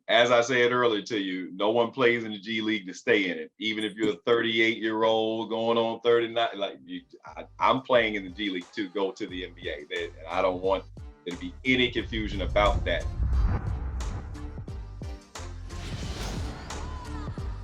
as I said earlier to you, no one plays in the G League to stay in it. Even if you're a 38-year-old going on 39, I'm playing in the G League to go to the NBA. And I don't want there to be any confusion about that.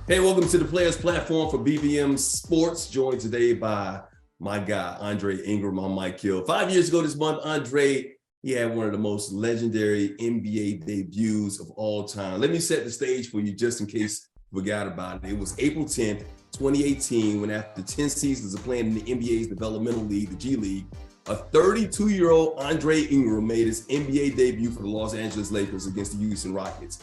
Hey, welcome to the Players Platform for BBM Sports, joined today by my guy, Andre Ingram. I'm Mike Hill. 5 years ago this month, Andre, he had one of the most legendary NBA debuts of all time. Let me set the stage for you just in case you forgot about it. It was April 10th, 2018, when after 10 seasons of playing in the NBA's developmental league, the G League, a 32-year-old Andre Ingram made his NBA debut for the Los Angeles Lakers against the Houston Rockets.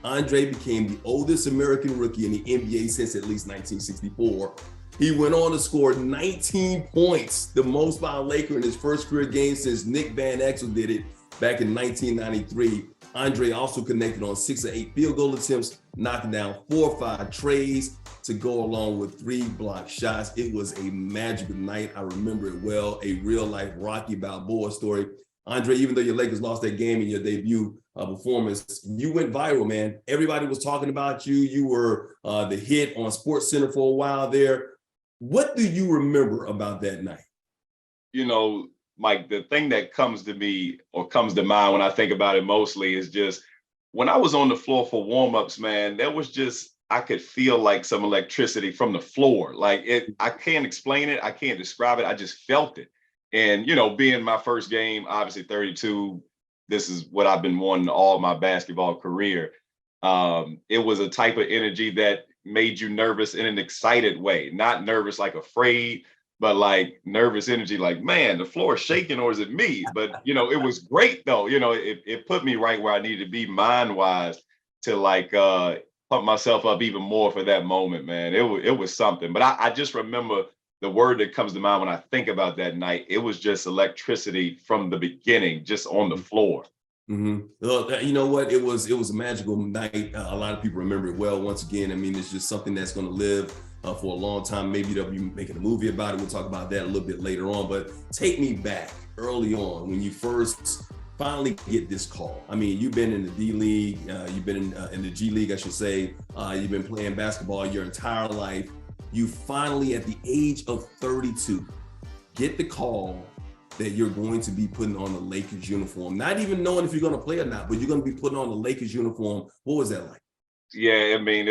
Andre became the oldest American rookie in the NBA since at least 1964. He went on to score 19 points, the most by a Laker in his first career game since Nick Van Exel did it back in 1993. Andre also connected on 6 of 8 field goal attempts, knocking down 4 or 5 trays to go along with 3 blocked shots. It was a magical night. I remember it well, a real-life Rocky Balboa story. Andre, even though your Lakers lost that game in your debut performance, you went viral, man. Everybody was talking about you. You were the hit on SportsCenter for a while there. What do you remember about that night? You know, Mike, the thing that comes to me or comes to mind when I think about it mostly is just when I was on the floor for warmups, man, there was just, I could feel like some electricity from the floor. Like I can't explain it. I can't describe it. I just felt it. And, you know, being my first game, obviously 32, this is what I've been wanting all my basketball career. It was a type of energy that made you nervous in an excited way, not nervous like afraid, but like nervous energy, like, man, the floor is shaking, or is it me? But, you know, it was great though. You know, it put me right where I needed to be mind-wise to like pump myself up even more for that moment, man. It was something. But I just remember the word that comes to mind when I think about that night. It was just electricity from the beginning, just on the floor. Mm-hmm. Well, you know what? It was a magical night. A lot of people remember it well. Once again, I mean, it's just something that's going to live for a long time. Maybe they'll be making a movie about it. We'll talk about that a little bit later on. But take me back early on when you first finally get this call. I mean, you've been in the D League, you've been in the G League, I should say. You've been playing basketball your entire life. You finally, at the age of 32, get the call that you're going to be putting on the Lakers uniform, not even knowing if you're going to play or not, but you're going to be putting on the Lakers uniform. What was that like? Yeah, I mean,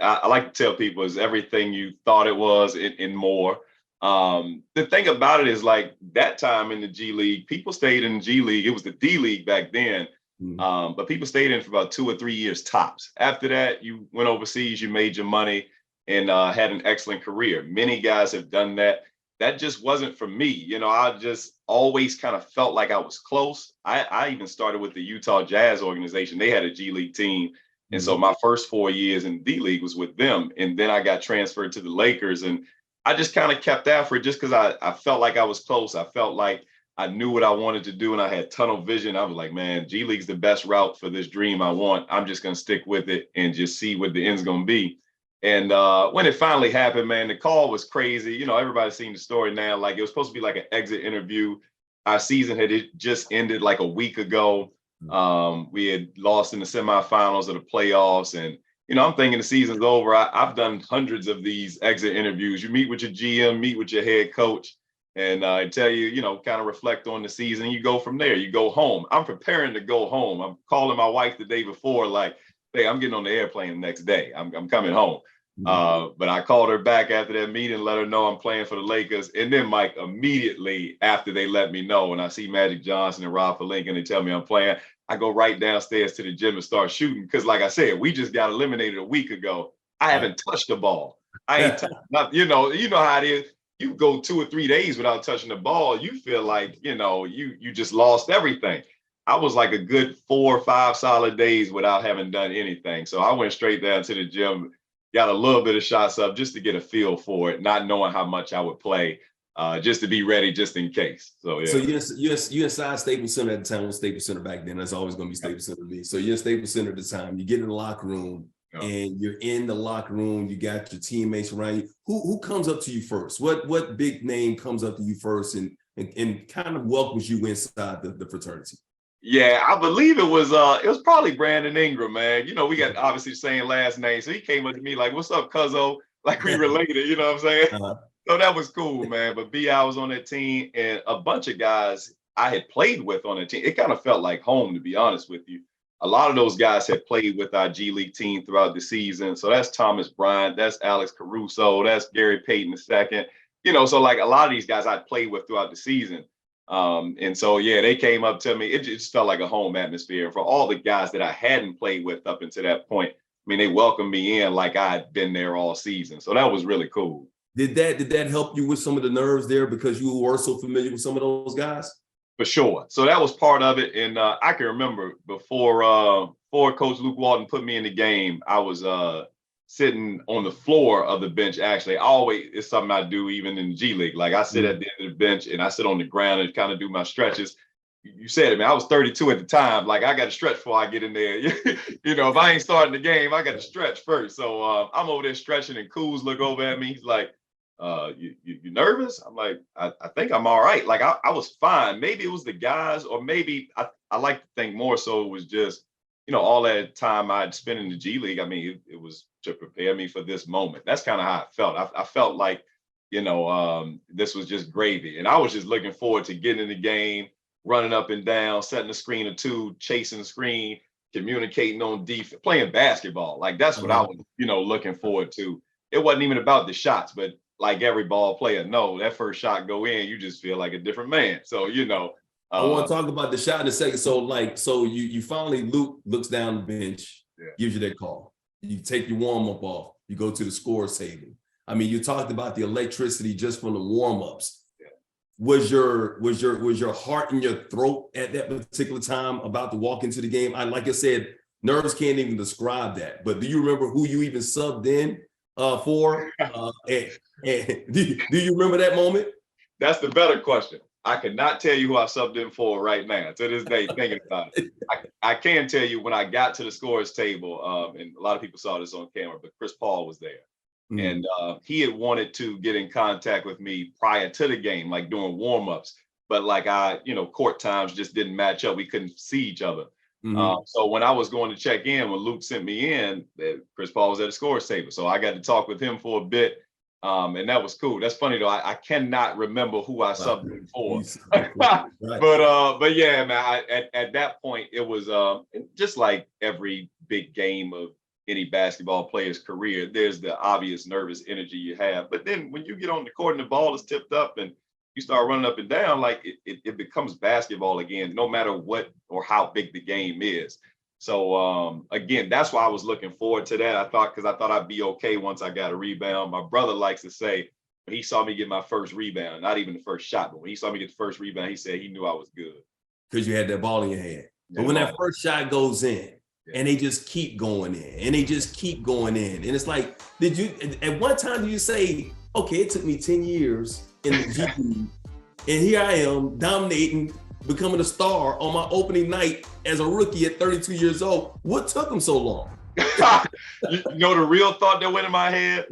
I like to tell people it's everything you thought it was and more. The thing about it is, like, that time in the G League, people stayed in the G League. It was the D League back then. But people stayed in for about 2 or 3 years tops. After that, you went overseas, you made your money, and had an excellent career. Many guys have done that. That just wasn't for me. You know, I just always kind of felt like I was close. I even started with the Utah Jazz organization. They had a G League team. And so my first 4 years in D League was with them. And then I got transferred to the Lakers. And I just kind of kept after it just because I felt like I was close. I felt like I knew what I wanted to do and I had tunnel vision. I was like, man, G League's the best route for this dream I want. I'm just going to stick with it and just see what the end's going to be. And when it finally happened, man, the call was crazy. You know, everybody's seen the story now. Like, it was supposed to be like an exit interview. Our season had just ended like a week ago. We had lost in the semifinals of the playoffs. And, you know, I'm thinking the season's over. I've done hundreds of these exit interviews. You meet with your GM, meet with your head coach, and tell you, you know, kind of reflect on the season. You go from there. You go home. I'm preparing to go home. I'm calling my wife the day before, like, hey, I'm getting on the airplane the next day. I'm coming home. But I called her back after that meeting, let her know I'm playing for the Lakers. And then, Mike, immediately after they let me know, and I see Magic Johnson and Rob Pelinka, and they tell me I'm playing, I go right downstairs to the gym and start shooting. Because like I said, we just got eliminated a week ago. I haven't touched the ball. I ain't touched nothing. You know how it is. You go 2 or 3 days without touching the ball. You feel like, you know, you just lost everything. I was like a good 4 or 5 solid days without having done anything. So I went straight down to the gym, got a little bit of shots up just to get a feel for it, not knowing how much I would play, just to be ready just in case. So, yeah. So you're inside Staples Center at the time. It was Staples Center back then. That's always going to be Staples Center to me. So you're in Staples Center at the time. You get in the locker room, and you're in the locker room. You got your teammates around you. Who comes up to you first? What big name comes up to you first and kind of welcomes you inside the fraternity? Yeah, I believe it was probably Brandon Ingram, man. You know, we got obviously the same last name. So he came up to me like, "What's up, cuzzo?" Like we related, you know what I'm saying? Uh, So that was cool, man. But B.I. was on that team and a bunch of guys I had played with on that team. It kind of felt like home, to be honest with you. A lot of those guys had played with our G League team throughout the season. So that's Thomas Bryant, that's Alex Caruso, that's Gary Payton II. You know, so like a lot of these guys I'd played with throughout the season. And so yeah, they came up to me. It just felt like a home atmosphere. For all the guys that I hadn't played with up until that point, I mean, they welcomed me in like I had been there all season. So that was really cool. did that help you with some of the nerves there because you were so familiar with some of those guys? For sure. So that was part of it. And I can remember before Coach Luke Walton put me in the game, I was sitting on the floor of the bench. Actually, always it's something I do even in the G League. Like I sit at the end of the bench and I sit on the ground and kind of do my stretches. You said it, man. I was 32 at the time. Like I got to stretch before I get in there. You know, if I ain't starting the game, I got to stretch first. So I'm over there stretching, and Coos look over at me. He's like, you nervous?" I'm like, I think I'm all right. Like I was fine. Maybe it was the guys, or maybe I like to think more so it was just, you know, all that time I'd spent in the G League. I mean, it was to prepare me for this moment. That's kind of how I felt. I felt like, you know, this was just gravy. And I was just looking forward to getting in the game, running up and down, setting the screen or two, chasing the screen, communicating on defense, playing basketball. Like that's what I was, you know, looking forward to. It wasn't even about the shots, but like every ball player know, that first shot go in, you just feel like a different man. So, you know, I want to talk about the shot in a second. So you finally Luke looks down the bench, yeah. gives you that call. You take your warm up off. You go to the scores table. I mean, you talked about the electricity just from the warm ups. Yeah. Was your heart in your throat at that particular time about to walk into the game? Like I said, nerves can't even describe that. But do you remember who you even subbed in for? And do you remember that moment? That's the better question. I cannot tell you who I subbed in for right now to this day, thinking about it. I can tell you when I got to the scores table, and a lot of people saw this on camera, but Chris Paul was there. And he had wanted to get in contact with me prior to the game, like doing warm-ups. But like you know, court times just didn't match up. We couldn't see each other. So when I was going to check in, when Luke sent me in, Chris Paul was at the scores table. So I got to talk with him for a bit. And that was cool. That's funny though. I cannot remember who I subbed him for. But yeah, man. At that point, it was just like every big game of any basketball player's career. There's the obvious nervous energy you have, but then when you get on the court and the ball is tipped up and you start running up and down, like it becomes basketball again, no matter what or how big the game is. So again, that's why I was looking forward to that. I thought I'd be okay once I got a rebound. My brother likes to say when he saw me get my first rebound, not even the first shot, but when he saw me get the first rebound, he said he knew I was good. Because you had that ball in your hand. But when that first shot goes in, and they just keep going in, and they just keep going in. And it's like, at one time did you say, okay, it took me 10 years in the G League, and here I am dominating, becoming a star on my opening night as a rookie at 32 years old. What took him so long? You know the real thought that went in my head?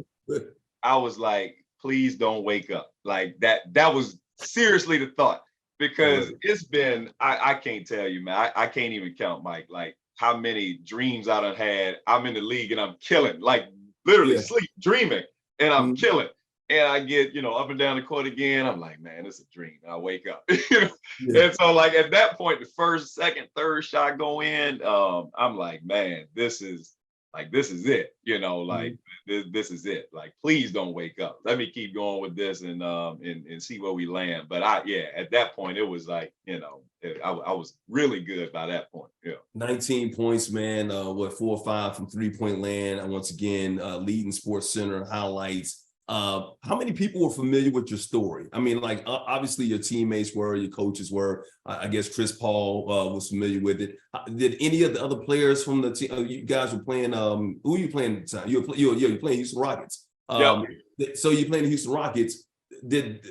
I was like, please don't wake up. Like that was seriously the thought. Because it's been, I can't tell you, man. I can't even count, Mike, like how many dreams I done had. I'm in the league and I'm killing, like literally sleep, dreaming, and I'm killing. And I get, you know, up and down the court again. I'm like, man, it's a dream. And I wake up. You know? And so like at that point, the first, second, third shot go in, I'm like, man, this is it. You know, like this is it. Like, please don't wake up. Let me keep going with this and see where we land. But at that point, it was like, you know, I was really good by that point. Yeah. 19 points, man. 4 or 5 from 3-point land. And once again, leading Sports Center highlights. How many people were familiar with your story? I mean, like obviously your teammates were, your coaches were. I guess Chris Paul was familiar with it. Did any of the other players from the team? You guys were playing. Who were you playing at the time? You're playing Houston Rockets. So you're playing the Houston Rockets. Did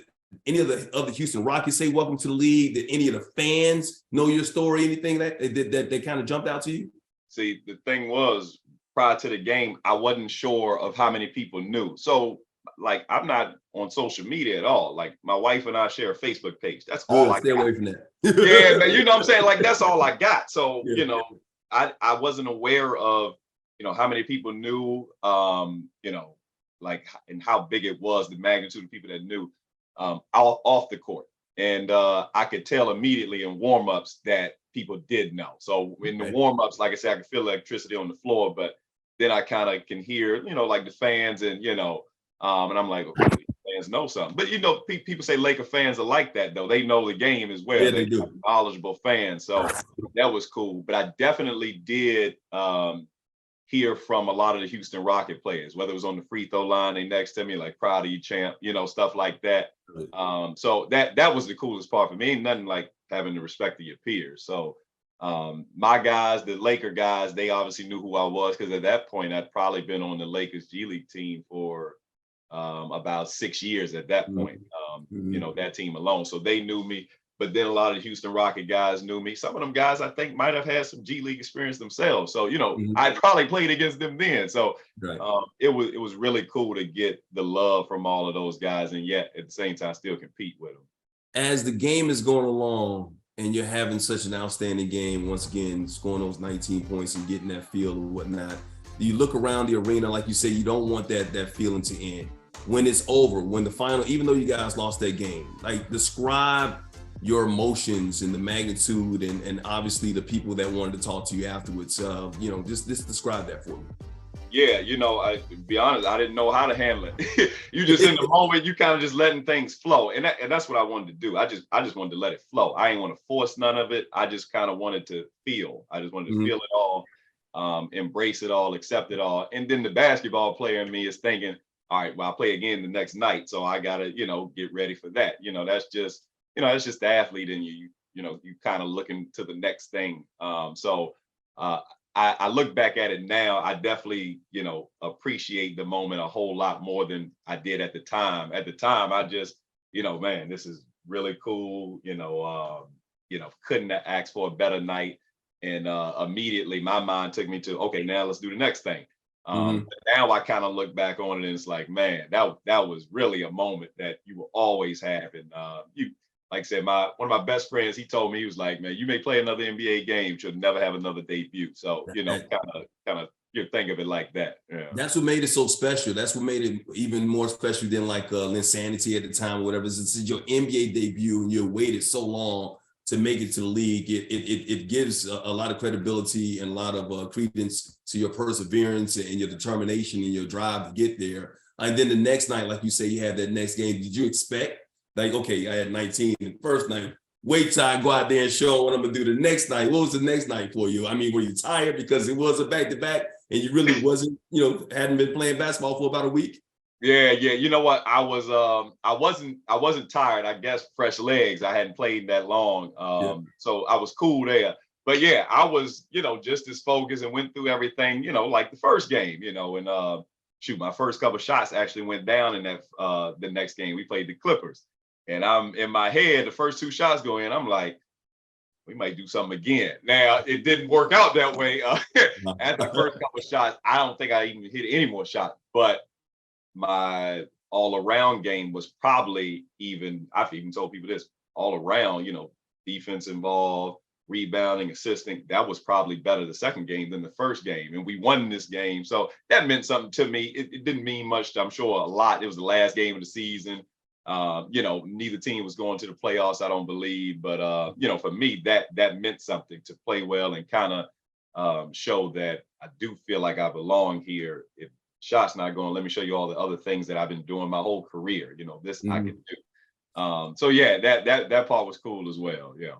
any of the other Houston Rockets say welcome to the league? Did any of the fans know your story? Anything that they kind of jumped out to you? See, the thing was, prior to the game, I wasn't sure of how many people knew. So like I'm not on social media at all. Like my wife and I share a Facebook page. That's all Good. I Stay got. away from that. Yeah, man, you know what I'm saying? Like that's all I got. So, Yeah. I wasn't aware of, how many people knew, like and how big it was, the magnitude of people that knew off the court. And I could tell immediately in warm-ups that people did know. So in the Okay. warm-ups, like I said, I could feel electricity on the floor, but then I kind of can hear, like the fans and and I'm like, okay, fans know something. But people say Laker fans are like that though. They know the game as well. Yeah, They're they do. knowledgeable fans. So that was cool. But I definitely did hear from a lot of the Houston Rocket players, whether it was on the free throw line, they next to me, like proud of you, champ, stuff like that. So that was the coolest part for me. Ain't nothing like having the respect of your peers. So my guys, the Laker guys, they obviously knew who I was because at that point I'd probably been on the Lakers G League team for about 6 years at that point. That team alone. So they knew me. But then a lot of the Houston Rocket guys knew me. Some of them guys I think might have had some G League experience themselves. So, I probably played against them then. So Right. it was really cool to get the love from all of those guys and yet at the same time still compete with them. As the game is going along and you're having such an outstanding game, once again, scoring those 19 points and getting that feel and whatnot, you look around the arena, like you say, you don't want that feeling to end. When it's over, when the final, even though you guys lost that game, like describe your emotions and the magnitude and obviously the people that wanted to talk to you afterwards. Just describe that for me. Yeah, I to be honest, I didn't know how to handle it. You just in the moment, you kind of just letting things flow. And that's what I wanted to do. I just wanted to let it flow. I didn't want to force none of it. I just kind of wanted to feel. I just wanted to feel it all, embrace it all, accept it all. And then the basketball player in me is thinking, all right, well, I'll play again the next night. So I gotta, get ready for that. That's just, that's just the athlete in you. You kind of looking to the next thing. I look back at it now, I definitely, appreciate the moment a whole lot more than I did at the time. At the time, I just, man, this is really cool. Couldn't have asked for a better night. And immediately my mind took me to, okay, now let's do the next thing. But now I kind of look back on it and it's like, man, that was really a moment that you will always have. And like I said, one of my best friends, he told me, he was like, man, you may play another NBA game, but you'll never have another debut. So, kind of you think of it like that. Yeah. That's what made it so special. That's what made it even more special than like Linsanity at the time or whatever. This is your NBA debut and you waited so long to make it to the league. It gives a lot of credibility and a lot of credence to your perseverance and your determination and your drive to get there. And then the next night, like you say, you had that next game. Did you expect? Like, okay, I had 19 the first night. Wait till I go out there and show what I'm gonna do the next night. What was the next night for you? I mean, were you tired because it was a back-to-back and you really wasn't, hadn't been playing basketball for about a week? Yeah. You know what? I wasn't tired. I guess fresh legs. I hadn't played that long. So I was cool there. But yeah, I was, just as focused and went through everything, like the first game, and shoot, my first couple shots actually went down in that the next game. We played the Clippers. And I'm in my head, the first 2 shots go in, I'm like, we might do something again. Now, it didn't work out that way. After the first couple of shots, I don't think I even hit any more shots. But my all-around game was probably I've even told people this, all around, defense involved, rebounding, assisting. That was probably better the second game than the first game. And we won this game. So that meant something to me. It didn't mean much, I'm sure a lot. It was the last game of the season. Neither team was going to the playoffs, I don't believe, but for me, that meant something to play well and kind of show that I do feel like I belong here. If shots not going, let me show you all the other things that I've been doing my whole career. This I can do. So yeah, that part was cool as well. Yeah.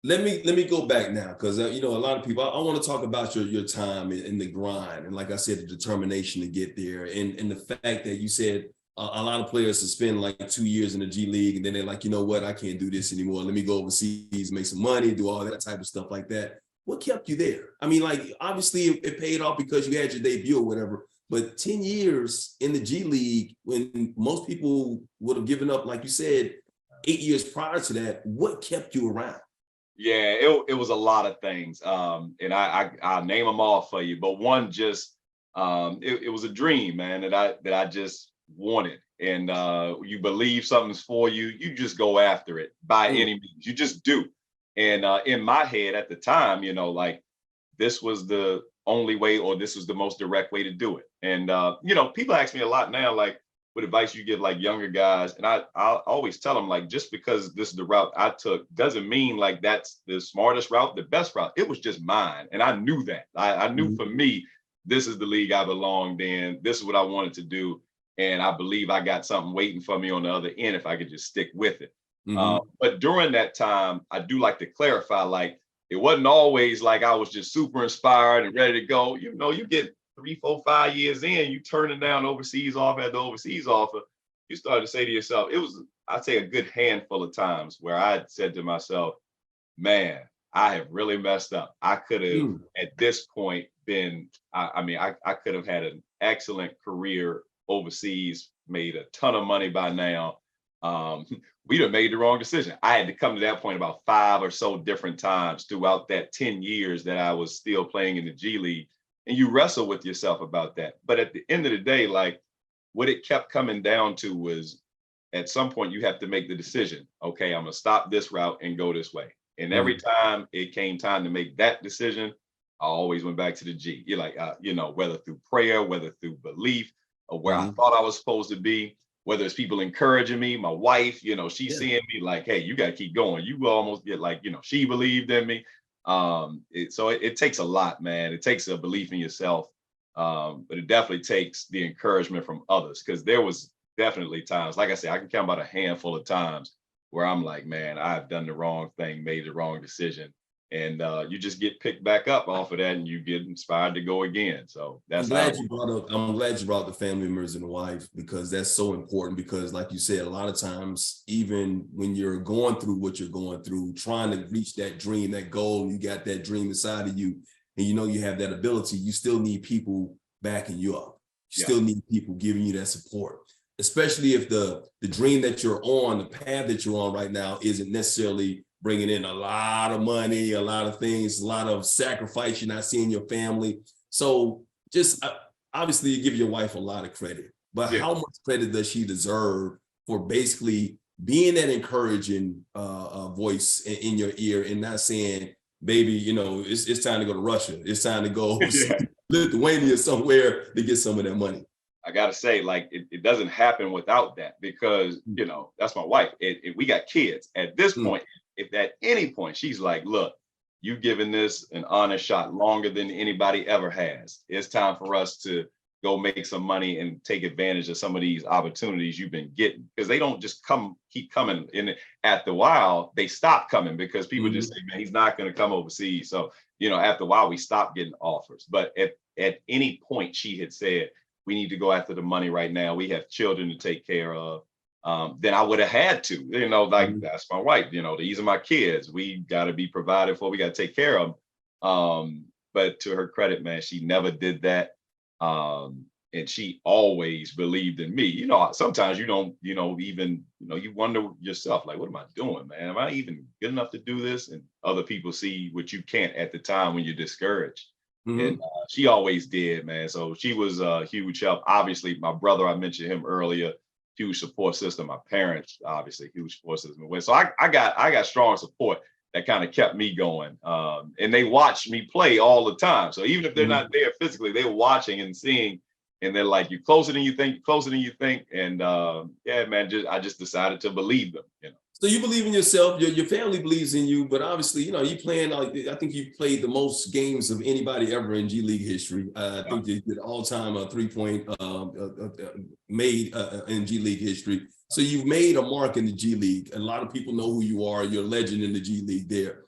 Let me go back now because a lot of people. I want to talk about your time in the grind and, like I said, the determination to get there and the fact that you said. A lot of players to spend like 2 years in the G League and then they're like, you know what, I can't do this anymore. Let me go overseas, make some money, do all that type of stuff like that. What kept you there? I mean, like, obviously it paid off because you had your debut or whatever, but 10 years in the G League when most people would have given up, like you said, 8 years prior to that, what kept you around? Yeah, it was a lot of things. And I'll name them all for you, but one just, it was a dream, man, that I just wanted and you believe something's for you, you just go after it by Mm. any means. You just do. And in my head at the time, like this was the only way, or this was the most direct way to do it. And people ask me a lot now, like, what advice you give like younger guys, and I'll always tell them, like, just because this is the route I took doesn't mean like that's the smartest route, the best route. It was just mine, and I knew that. I knew for me, this is the league I belonged in. This is what I wanted to do, and I believe I got something waiting for me on the other end if I could just stick with it. Mm-hmm. But during that time, I do like to clarify, like, it wasn't always like I was just super inspired and ready to go. You get 3, 4, 5 years in, you turning down overseas offer after overseas offer. You start to say to yourself, it was, I'd say, a good handful of times where I said to myself, man, I have really messed up. I could have at this point been, I could have had an excellent career overseas, made a ton of money by now. We'd have made the wrong decision. I had to come to that point about 5 or so different times throughout that 10 years that I was still playing in the G League. And you wrestle with yourself about that. But at the end of the day, like, what it kept coming down to was, at some point you have to make the decision. Okay, I'm gonna stop this route and go this way. And every time it came time to make that decision, I always went back to the G. You're like, whether through prayer, whether through belief, or where I thought I was supposed to be, whether it's people encouraging me, my wife, she's seeing me like, hey, you got to keep going. You almost get like, she believed in me. So it takes a lot, man. It takes a belief in yourself. But it definitely takes the encouragement from others, because there was definitely times, like I said, I can count about a handful of times where I'm like, man, I've done the wrong thing, made the wrong decision. And you just get picked back up off of that and you get inspired to go again. So that's I'm glad you brought the family members and the wife, because that's so important. Because like you said, a lot of times, even when you're going through what you're going through, trying to reach that dream, that goal, you got that dream inside of you, and you have that ability, you still need people backing you up. You still need people giving you that support, especially if the dream that you're on, the path that you're on right now, isn't necessarily bringing in a lot of money, a lot of things, a lot of sacrifice you're not seeing your family. So just obviously you give your wife a lot of credit, but how much credit does she deserve for basically being that encouraging voice in your ear, and not saying, baby, it's time to go to Russia. It's time to go Lithuania somewhere to get some of that money. I gotta say, like, it doesn't happen without that, because that's my wife. We got kids. At this point, if at any point she's like, look, you've given this an honest shot longer than anybody ever has. It's time for us to go make some money and take advantage of some of these opportunities you've been getting, because they don't just keep coming. And after a while, they stop coming because people just say, man, he's not going to come overseas. So, after a while, we stopped getting offers. But at any point she had said, we need to go after the money right now, we have children to take care of, then I would have had to, that's my wife, these are my kids. We got to be provided for. We got to take care of them. But to her credit, man, she never did that. And she always believed in me. Sometimes you don't, even, you wonder yourself, like, what am I doing, man? Am I even good enough to do this? And other people see what you can't at the time when you're discouraged. And she always did, man. So she was a huge help. Obviously, my brother, I mentioned him earlier, huge support system. My parents, obviously, huge support system. So I got strong support that kind of kept me going. And they watched me play all the time. So even if they're not there physically, they're watching and seeing. And they're like, you're closer than you think, closer than you think. And man, I just decided to believe them. So you believe in yourself, your family believes in you, but obviously, you playing, I think you played the most games of anybody ever in G League history. I think you did all-time 3-point made in G League history. So you've made a mark in the G League. A lot of people know who you are. You're a legend in the G League there.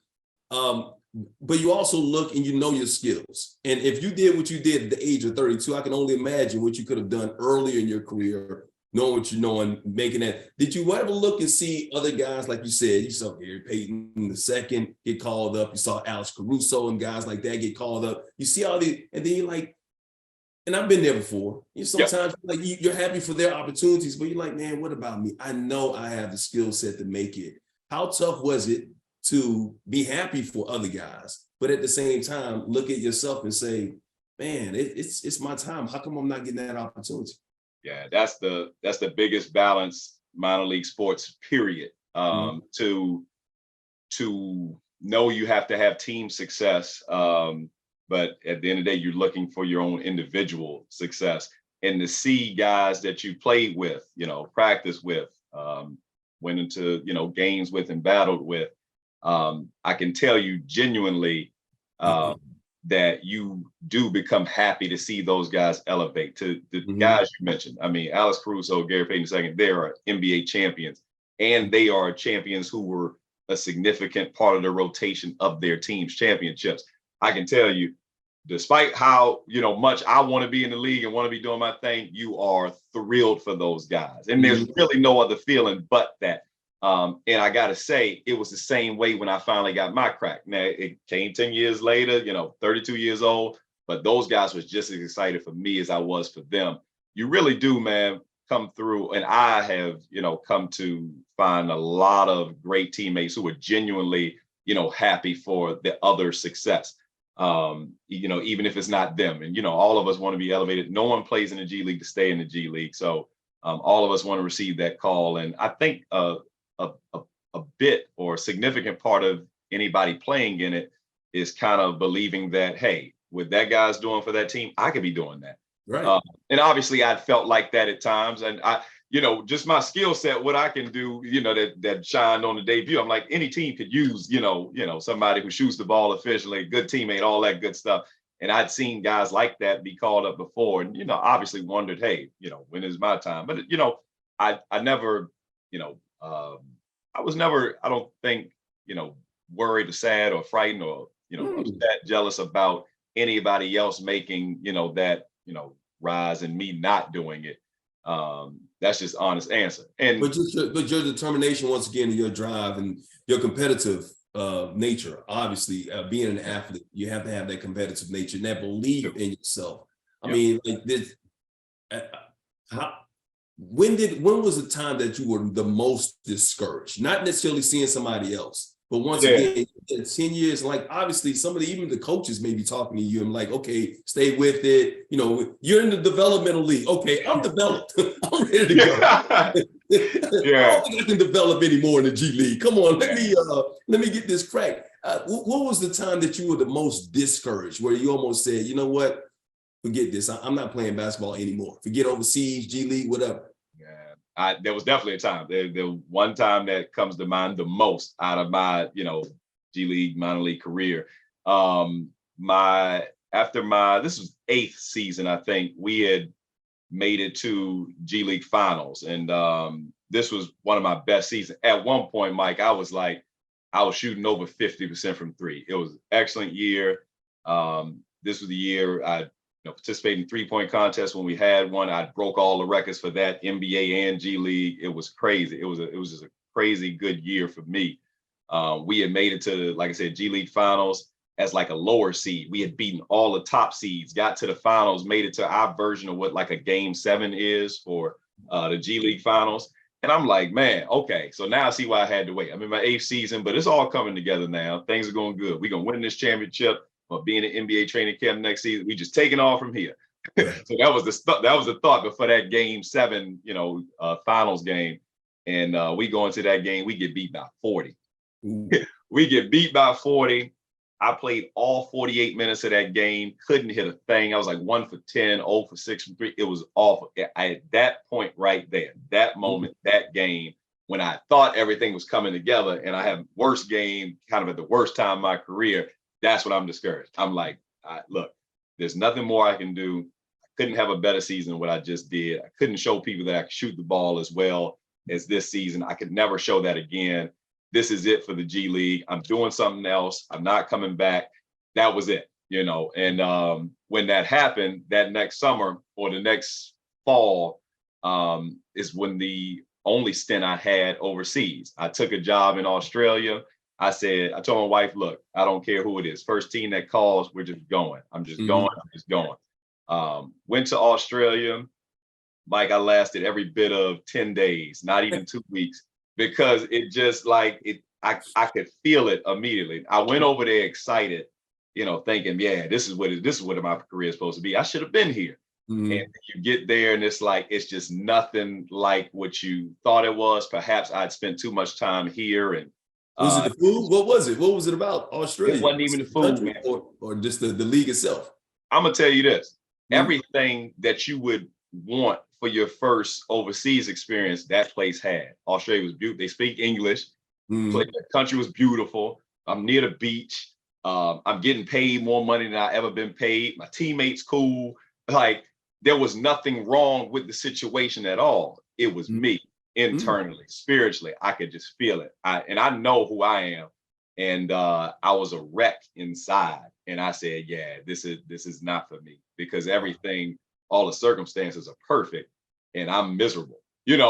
But you also look and you know your skills. And if you did what you did at the age of 32, I can only imagine what you could have done earlier in your career, knowing what you know and making that. Did you ever look and see other guys, like you said, you saw Gary Payton II get called up, you saw Alex Caruso and guys like that get called up. You see all these, and then you're like, and I've been there before. Sometimes like you're happy for their opportunities, but you're like, man, what about me? I know I have the skill set to make it. How tough was it to be happy for other guys, but at the same time, look at yourself and say, man, it's my time. How come I'm not getting that opportunity? Yeah, that's the biggest balance minor league sports, period. To know you have to have team success, but at the end of the day, you're looking for your own individual success. And to see guys that you played with, practice with, went into games with and battled with, I can tell you genuinely that you do become happy to see those guys elevate. To the guys you mentioned, I mean, Alex Caruso, Gary Payton II, they are NBA champions, and they are champions who were a significant part of the rotation of their team's championships. I can tell you, despite how much I want to be in the league and want to be doing my thing, you are thrilled for those guys, and there's really no other feeling but that. And I gotta say, it was the same way when I finally got my crack. Now it came 10 years later, 32 years old, but those guys was just as excited for me as I was for them. You really do, man, come through. And I have, come to find a lot of great teammates who are genuinely, happy for the other success. Even if it's not them. And, all of us want to be elevated. No one plays in the G League to stay in the G League. So all of us want to receive that call. And I think a bit or a significant part of anybody playing in it is kind of believing that, hey, what that guy's doing for that team, I could be doing that. Right. And obviously I felt like that at times. And I, just my skill set, what I can do, that shined on the debut. I'm like, any team could use, somebody who shoots the ball efficiently, good teammate, all that good stuff. And I'd seen guys like that be called up before, and, obviously wondered, hey, when is my time? But, I never, I was never, I don't think, worried or sad or frightened or, upset, jealous about anybody else making, that, rise and me not doing it. That's just honest answer. And but your determination, once again, your drive and your competitive nature, obviously, being an athlete, you have to have that competitive nature and that belief in yourself. I mean, like this, when was the time that you were the most discouraged? Not necessarily seeing somebody else, but once again, in 10 years, like obviously even the coaches may be talking to you and like, okay, stay with it. You're in the developmental league. Okay, I'm developed. I'm ready to go. I don't think I can develop anymore in the G League. Come on, let me get this crack. What was the time that you were the most discouraged, where you almost said, you know what? Forget this. I'm not playing basketball anymore. Forget overseas, G League, whatever. Yeah, there was definitely a time. There one time that comes to mind the most out of my, G League minor league career. This was 8th season, I think, we had made it to G League finals, and this was one of my best seasons. At one point, Mike, I was shooting over 50% from three. It was an excellent year. This was the year I participated in 3-point contests when we had one. I broke all the records for that, NBA and G League. It was crazy. It was just a crazy good year for me. We had made it to, like I said, G League finals as like a lower seed. We had beaten all the top seeds, got to the finals, made it to our version of what like a game 7 is for the G League finals. And I'm like, man, okay, so now I see why I had to wait. I'm in my 8th season, but it's all coming together now. Things are going good. We're going to win this championship. But being an NBA training camp next season, we just taking off from here. So that was the thought before that game 7, finals game. And we go into that game, we get beat by 40. We get beat by 40. I played all 48 minutes of that game, couldn't hit a thing. I was like 1 for 10, 0 for 6 from 3. It was awful. At that point right there, that moment, that game, when I thought everything was coming together and I had worst game kind of at the worst time of my career, that's when I'm discouraged. I'm like, look, there's nothing more I can do. I couldn't have a better season than what I just did. I couldn't show people that I could shoot the ball as well as this season. I could never show that again. This is it for the G League. I'm doing something else. I'm not coming back. That was it, And when that happened, that next summer or the next fall is when the only stint I had overseas. I took a job in Australia. I told my wife, look, I don't care who it is. First team that calls, we're just going. I'm just going. I'm just going. Went to Australia. Mike, I lasted every bit of 10 days, not even 2 weeks, because it just I could feel it immediately. I went over there excited, thinking, yeah, this is what my career is supposed to be. I should have been here. And you get there and it's like, it's just nothing like what you thought it was. Perhaps I'd spent too much time here. And Was it the food? What was it? What was it about it Australia? wasn't even the The food, country man. or just the league itself? I'm gonna tell you this. Everything that you would want for your first overseas experience, that place had. Australia was beautiful. They speak English. The country was beautiful. I'm near the beach. I'm getting paid more money than I ever been paid. My teammates cool. Like, there was nothing wrong with the situation at all. It was me internally, spiritually. I could just feel it. And I know who I am. And I was a wreck inside. And I said, yeah, this is not for me, because everything, all the circumstances are perfect and I'm miserable.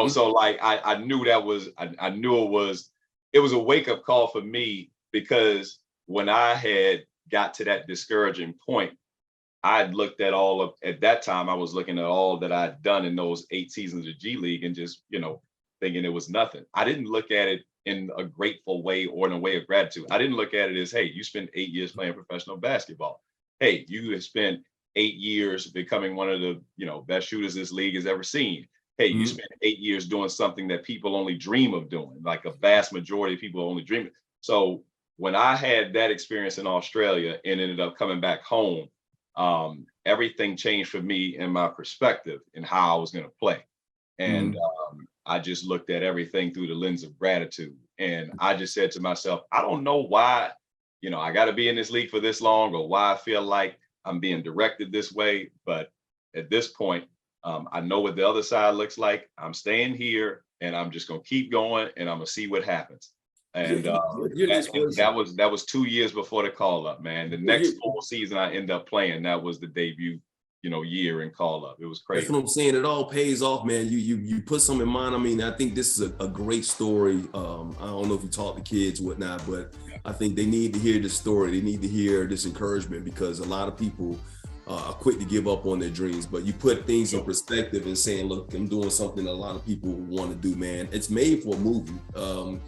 So like I knew that was, I knew it was a wake-up call for me, because when I had got to that discouraging point, I'd looked at at that time, I was looking at all that I'd done in those 8 seasons of G League and just, thinking it was nothing. I didn't look at it in a grateful way or in a way of gratitude. I didn't look at it as, hey, you spent 8 years playing professional basketball. Hey, you have spent 8 years becoming one of the, best shooters this league has ever seen. Hey, you spent 8 years doing something that people only dream of doing, like a vast majority of people only dream. So when I had that experience in Australia and ended up coming back home, everything changed for me in my perspective and how I was going to play. And I just looked at everything through the lens of gratitude. And I just said to myself, I don't know why, I got to be in this league for this long, or why I feel like I'm being directed this way. But at this point, I know what the other side looks like. I'm staying here and I'm just going to keep going and I'm going to see what happens. And that was 2 years before the call up, man. The next full season I end up playing, that was the debut, year in call up. It was crazy. That's what I'm saying. It all pays off, man. You put some in mind. I mean, I think this is a great story. I don't know if you talk to kids, whatnot, but I think they need to hear this story. They need to hear this encouragement, because a lot of people are quick to give up on their dreams. But you put things in perspective and saying, look, I'm doing something that a lot of people want to do, man. It's made for a movie.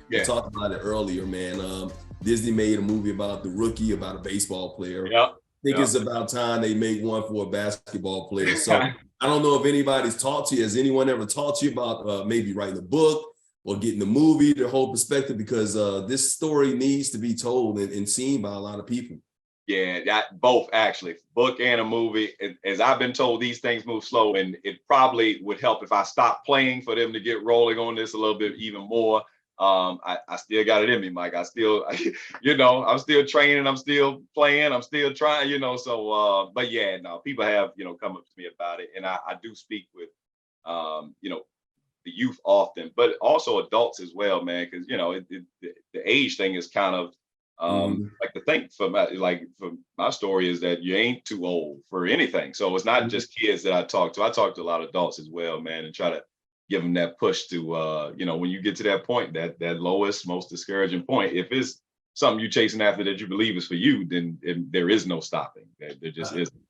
We talked about it earlier, man. Disney made a movie about the rookie, about a baseball player. I think it's about time they make one for a basketball player. So I don't know if anybody's taught to you. Has anyone ever taught you about maybe writing a book or getting the movie, the whole perspective? Because this story needs to be told and seen by a lot of people. Yeah, both actually, book and a movie. As I've been told, these things move slow, and it probably would help if I stopped playing for them to get rolling on this a little bit even more. I still got it in me, Mike. I'm still training, I'm still playing, I'm still trying, so, but yeah, no, people have, come up to me about it. And I do speak with, the youth often, but also adults as well, man. Cause the age thing is kind of, like the thing for my story is that you ain't too old for anything. So it's not just kids that I talk to a lot of adults as well, man, and try to give them that push to, when you get to that point, that lowest, most discouraging point, if it's something you're chasing after that you believe is for you, then there is no stopping. There just isn't.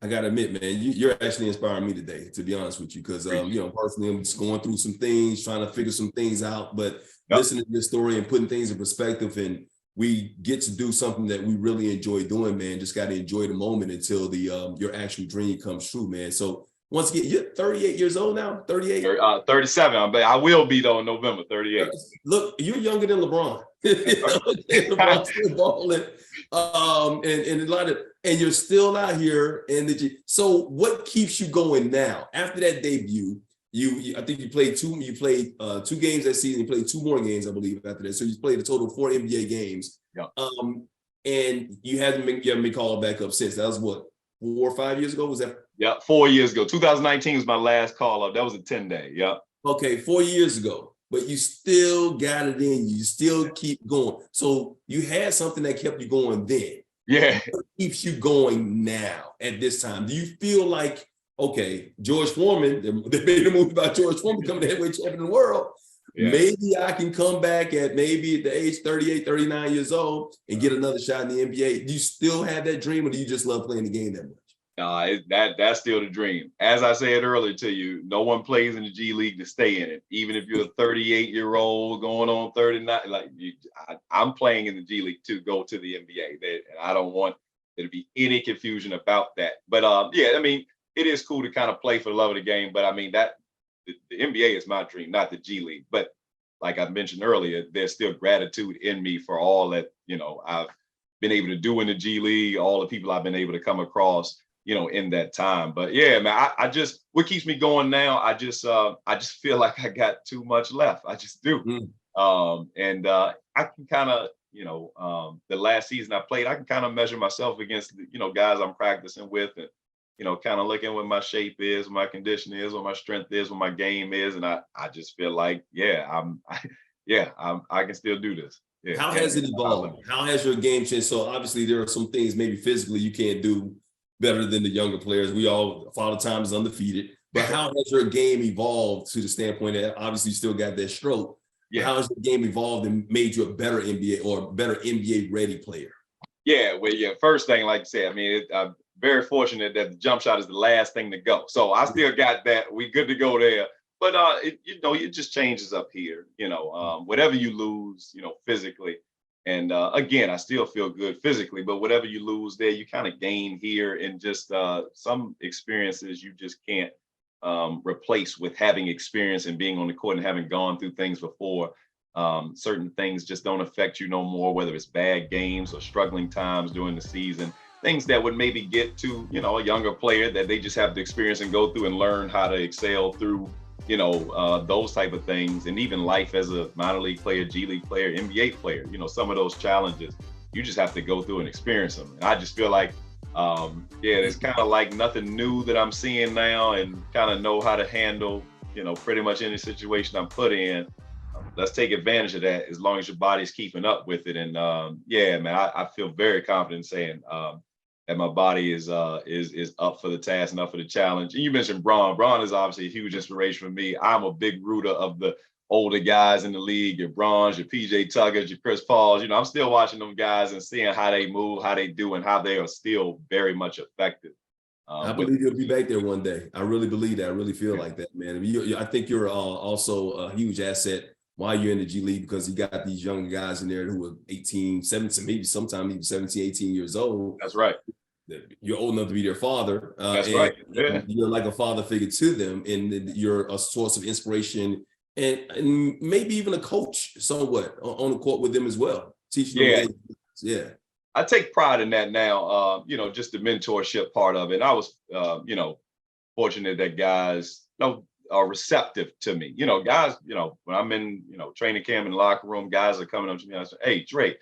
I gotta admit, man, you're actually inspiring me today, to be honest with you, because personally, I'm just going through some things, trying to figure some things out, but listening to this story and putting things in perspective, and we get to do something that we really enjoy doing, man. Just got to enjoy the moment until your actual dream comes true, man. So once again, you're 38 years old now, 38? 37, but I will be though in November, 38. Look, you're younger than LeBron. LeBron's still balling. And a lot of, and you're still out here. So what keeps you going now? After that debut, I think you played 2 games that season. You played 2 more games, I believe, after that. So you played a total of 4 NBA games. Yeah. And you haven't been called back up since. That was what, 4 or 5 years ago? Was that? Yeah, 4 years ago. 2019 was my last call up. That was a 10-day. Yeah. Okay, 4 years ago. But you still got it in you. You still keep going. So you had something that kept you going then. Yeah. What keeps you going now at this time? Do you feel like, okay, George Foreman, they made a movie about George Foreman becoming the heavyweight champion of the world. Yeah. Maybe I can come back at the age 38, 39 years old and get another shot in the NBA. Do you still have that dream, or do you just love playing the game that much? That's still the dream. As I said earlier to you, no one plays in the G League to stay in it. Even if you're a 38-year-old going on 39, I'm playing in the G League to go to the NBA. And I don't want there to be any confusion about that. But yeah, I mean, it is cool to kind of play for the love of the game. But I mean, the NBA is my dream, not the G League. But like I mentioned earlier, there's still gratitude in me for all that, I've been able to do in the G League, all the people I've been able to come across, in that time. But yeah, man, I just, what keeps me going now, I just feel like I got too much left. I just do. Mm. And I can kind of, the last season I played, I can kind of measure myself against, guys I'm practicing with, and, kind of looking what my shape is, what my condition is, what my strength is, what my game is. And I just feel like, I can still do this. Yeah. How has it evolved? How has your game changed? So obviously there are some things maybe physically you can't do better than the younger players. We all, Father Time is undefeated. But how has your game evolved to the standpoint that obviously you still got that stroke? Yeah. How has your game evolved and made you a better NBA or better NBA ready player? Yeah, well, first thing, like I said, I mean, I'm very fortunate that the jump shot is the last thing to go. So I still got that. We good to go there. But it just changes up here. Whatever you lose, physically. And again, I still feel good physically, but whatever you lose there, you kind of gain here, and just some experiences you just can't replace with having experience and being on the court and having gone through things before. Certain things just don't affect you no more, whether it's bad games or struggling times during the season, things that would maybe get to, a younger player that they just have to experience and go through and learn how to excel through, those type of things. And even life as a minor league player, G League player, NBA player, some of those challenges, you just have to go through and experience them. And I just feel like, it's kind of like nothing new that I'm seeing now, and kind of know how to handle, pretty much any situation I'm put in. Let's take advantage of that as long as your body's keeping up with it. And man, I feel very confident saying that my body is up for the task and up for the challenge. And you mentioned Bron. Bron is obviously a huge inspiration for me. I'm a big rooter of the older guys in the league, your Brons, your PJ Tuckers, your Chris Pauls. I'm still watching them guys and seeing how they move, how they do, and how they are still very much effective. I believe you'll be back there one day. I really believe that. I really feel like that, man. I think you're also a huge asset while you're in the G League, because you got these young guys in there who are 18, 17, maybe sometimes even 17, 18 years old. That's right. You're old enough to be their father. That's right. Yeah. You're like a father figure to them, and you're a source of inspiration and maybe even a coach somewhat on the court with them as well. Teaching them. Yeah. I take pride in that now, just the mentorship part of it. I was, fortunate that guys, are receptive to me. Guys, when I'm in, training camp in the locker room, guys are coming up to me and I say, "Hey, Dre,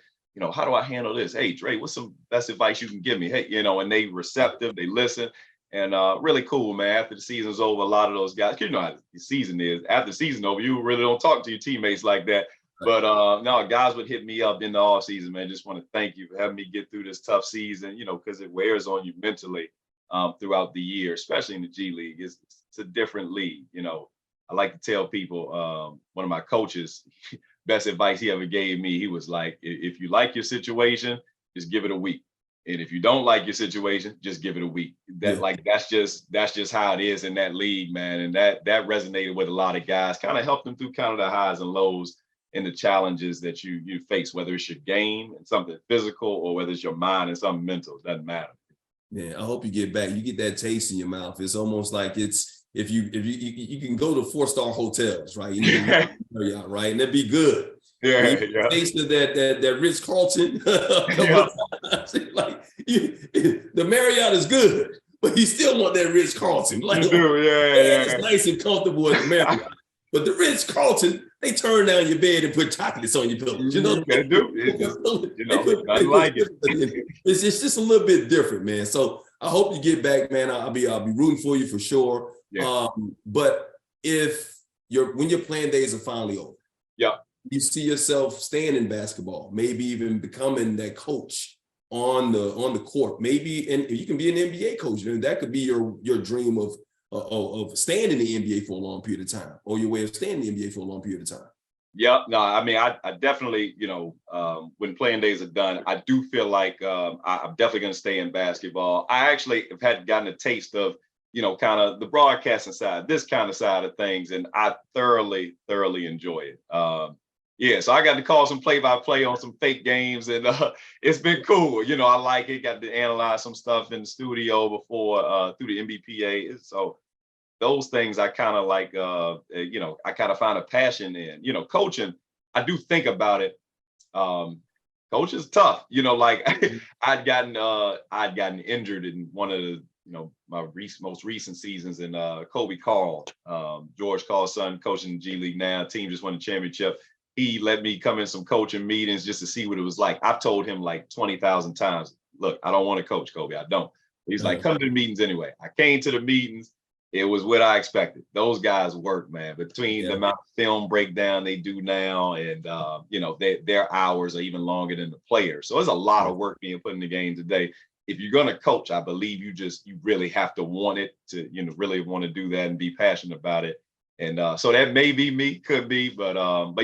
how do I handle this? Hey, Dre, what's some best advice you can give me?" Hey, and they receptive, they listen, and really cool, man. After the season's over, a lot of those guys, how the season is. After the season over, you really don't talk to your teammates like that. But no, guys would hit me up in the off season, man. Just want to thank you for having me get through this tough season, because it wears on you mentally throughout the year, especially in the G League. It's a different league. I like to tell people, one of my coaches, best advice he ever gave me, he was like, if you like your situation, just give it a week. And if you don't like your situation, just give it a week. That's just how it is in that league, man. And that resonated with a lot of guys, kind of helped them through kind of the highs and lows and the challenges that you face, whether it's your game and something physical or whether it's your mind and something mental. It doesn't matter. Man, I hope you get back. You get that taste in your mouth. It's almost like it's if you can go to 4-star hotels, right? Right, and that'd be good. Yeah. Taste of that Ritz Carlton. The Marriott is good, but you still want that Ritz Carlton. You do, yeah. It's nice and comfortable at the Marriott. But the Ritz Carlton, they turn down your bed and put chocolates on your pillows. They do. I like it. It's just a little bit different, man. So I hope you get back, man. I'll be rooting for you for sure. Yeah. But when your playing days are finally over, you see yourself staying in basketball, maybe even becoming that coach on the court. Maybe, and you can be an NBA coach, and that could be your dream of staying in the NBA for a long period of time, or your way of staying in the NBA for a long period of time. Yeah, no, I mean, I definitely, when playing days are done, I do feel like I'm definitely going to stay in basketball. I actually have gotten a taste of, kind of the broadcasting side, this kind of side of things, and I thoroughly enjoy it. Yeah, so I got to call some play-by-play on some fake games, and it's been cool. I like it. Got to analyze some stuff in the studio before through the NBPA. So those things I kind of like. I kind of find a passion in. Coaching. I do think about it. Coach is tough. Like I'd gotten injured in one of the my most recent seasons, and Kobe Carl, George Carl's son, coaching the G League now. Team just won the championship. He let me come in some coaching meetings just to see what it was like. I've told him like 20,000 times, look, I don't want to coach, Kobe. I don't. He's like, come to the meetings anyway. I came to the meetings. It was what I expected. Those guys work, man. Between the amount of film breakdown they do now, and their hours are even longer than the players. So there's a lot of work being put in the game today. If you're gonna coach, I believe you really have to want it to, really want to do that and be passionate about it. And so that may be me, could be, but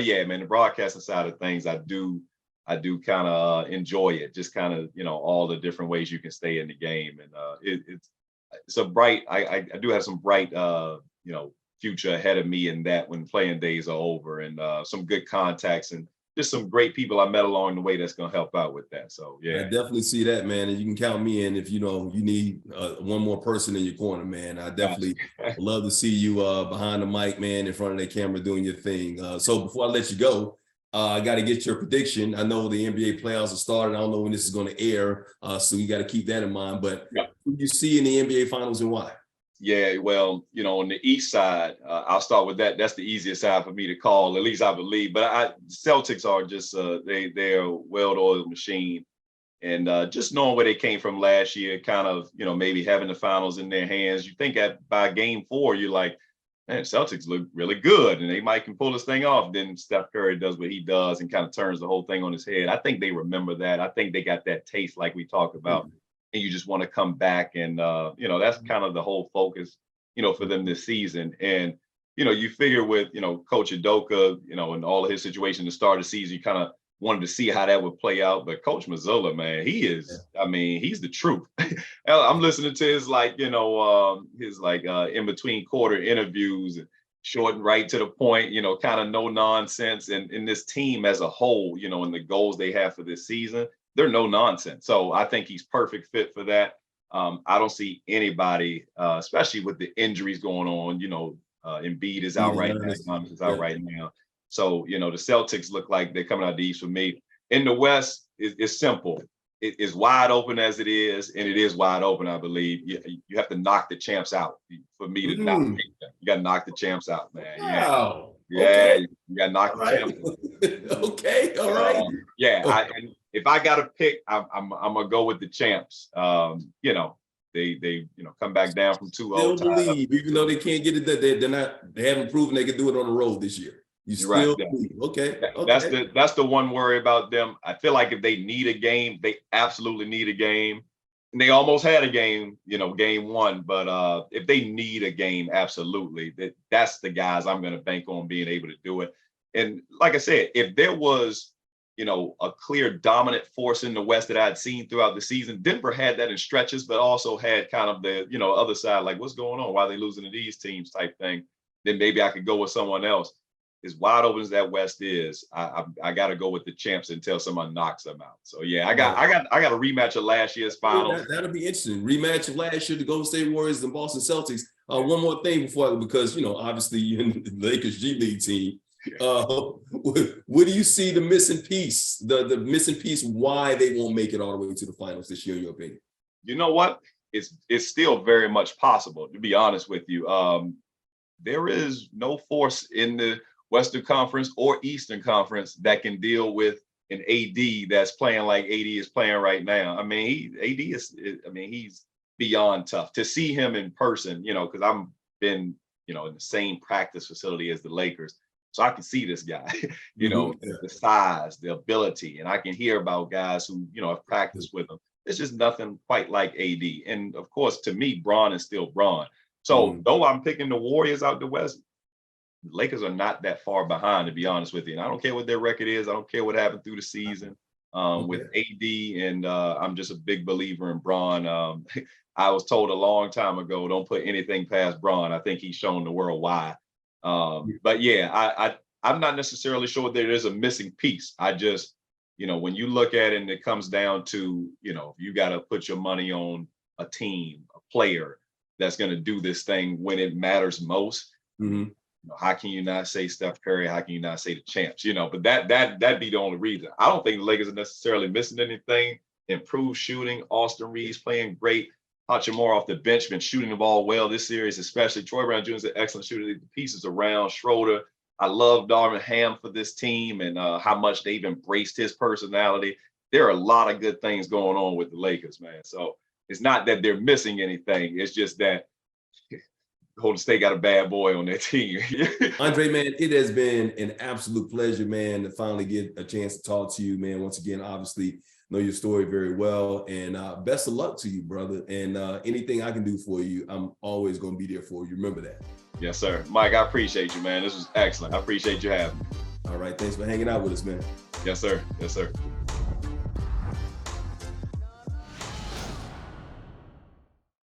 yeah, man, the broadcasting side of things, I do kind of enjoy it. Just kind of, all the different ways you can stay in the game, and it's a bright. I do have some bright, future ahead of me in that when playing days are over, and some good contacts and just some great people I met along the way that's going to help out with that. So yeah, I definitely see that, man, and you can count me in if you need one more person in your corner, man. I definitely love to see you behind the mic, man, in front of the camera doing your thing. So before I let you go, I got to get your prediction. I know the NBA playoffs are started. I don't know when this is going to air, so you got to keep that in mind. But who do you see in the NBA Finals and why? Yeah, well, on the East side, I'll start with that. That's the easiest side for me to call, at least I believe. But Celtics are just they're a well-oiled machine, and just knowing where they came from last year, kind of maybe having the finals in their hands. You think by Game 4, you're like, man, Celtics look really good, and they might can pull this thing off. Then Steph Curry does what he does and kind of turns the whole thing on his head. I think they remember that. I think they got that taste, like we talked about. And you just want to come back, and that's kind of the whole focus for them this season. And you figure with Coach Udoka, and all of his situation to start the season, you kind of wanted to see how that would play out. But Coach Mazzulla, man, he is, I mean, he's the truth. I'm listening to his in between quarter interviews, and short and right to the point, kind of no nonsense. And in this team as a whole, and the goals they have for this season, they're no nonsense. So I think he's perfect fit for that. I don't see anybody, especially with the injuries going on. Embiid is out right now. Giannis is out right now. So the Celtics look like they're coming out the East for me. In the West, it's simple. It is wide open as it is, and it is wide open. I believe you have to knock the champs out for me to not pick them. You got to knock the champs out, man. Wow. Yeah, okay. You got to knock the champs out. Okay, all right. And if I got to pick, I'm gonna go with the champs. They come back down from 2-0. Still believe, even though they can't get it, they haven't proven they can do it on the road this year. You still believe. Okay. That's the one worry about them. I feel like if they need a game, they absolutely need a game. And they almost had a game, game 1. But if they need a game, absolutely, that's the guys I'm going to bank on being able to do it. And like I said, if there was a clear dominant force in the West that I'd seen throughout the season, Denver had that in stretches, but also had kind of the, other side, like what's going on? Why are they losing to these teams type thing? Then maybe I could go with someone else. As wide open as that West is, I got to go with the champs until someone knocks them out. So yeah, I got a rematch of last year's finals. That'll be interesting. Rematch of last year, the Golden State Warriors and Boston Celtics. One more thing because obviously you're in the Lakers G League team. What do you see the missing piece? The missing piece, why they won't make it all the way to the finals this year, in your opinion? You know what? It's still very much possible, to be honest with you. There is no force in the Western Conference or Eastern Conference that can deal with an AD that's playing like AD is playing right now. I mean, he's beyond tough. To see him in person, because I've been, in the same practice facility as the Lakers. So I can see this guy, the size, the ability, and I can hear about guys who, have practiced with him. It's just nothing quite like AD. And of course, to me, Braun is still Braun. So though I'm picking the Warriors out the West, the Lakers are not that far behind, to be honest with you. And I don't care what their record is. I don't care what happened through the season with AD. And I'm just a big believer in Braun. I was told a long time ago, don't put anything past Braun. I think he's shown the world why. But yeah, I'm not necessarily sure there is a missing piece. I just, when you look at it and it comes down to, you got to put your money on a team, a player that's going to do this thing when it matters most. Mhm. How can you not say Steph Curry? How can you not say the champs? But that'd be the only reason. I don't think the Lakers are necessarily missing anything. Improved shooting. Austin Reeves playing great. Hachimura off the bench been shooting the ball well this series, especially. Troy Brown Jr. is an excellent shooter. The pieces around Schroeder. I love Darvin Ham for this team and how much they've embraced his personality. There are a lot of good things going on with the Lakers, man. So it's not that they're missing anything. It's just that Golden State got a bad boy on their team. Andre, man, it has been an absolute pleasure, man, to finally get a chance to talk to you, man. Once again, obviously, know your story very well, and best of luck to you, brother. And anything I can do for you, I'm always going to be there for you. Remember that. Yes, sir. Mike, I appreciate you, man. This was excellent. I appreciate you having me. All right. Thanks for hanging out with us, man. Yes, sir. Yes, sir.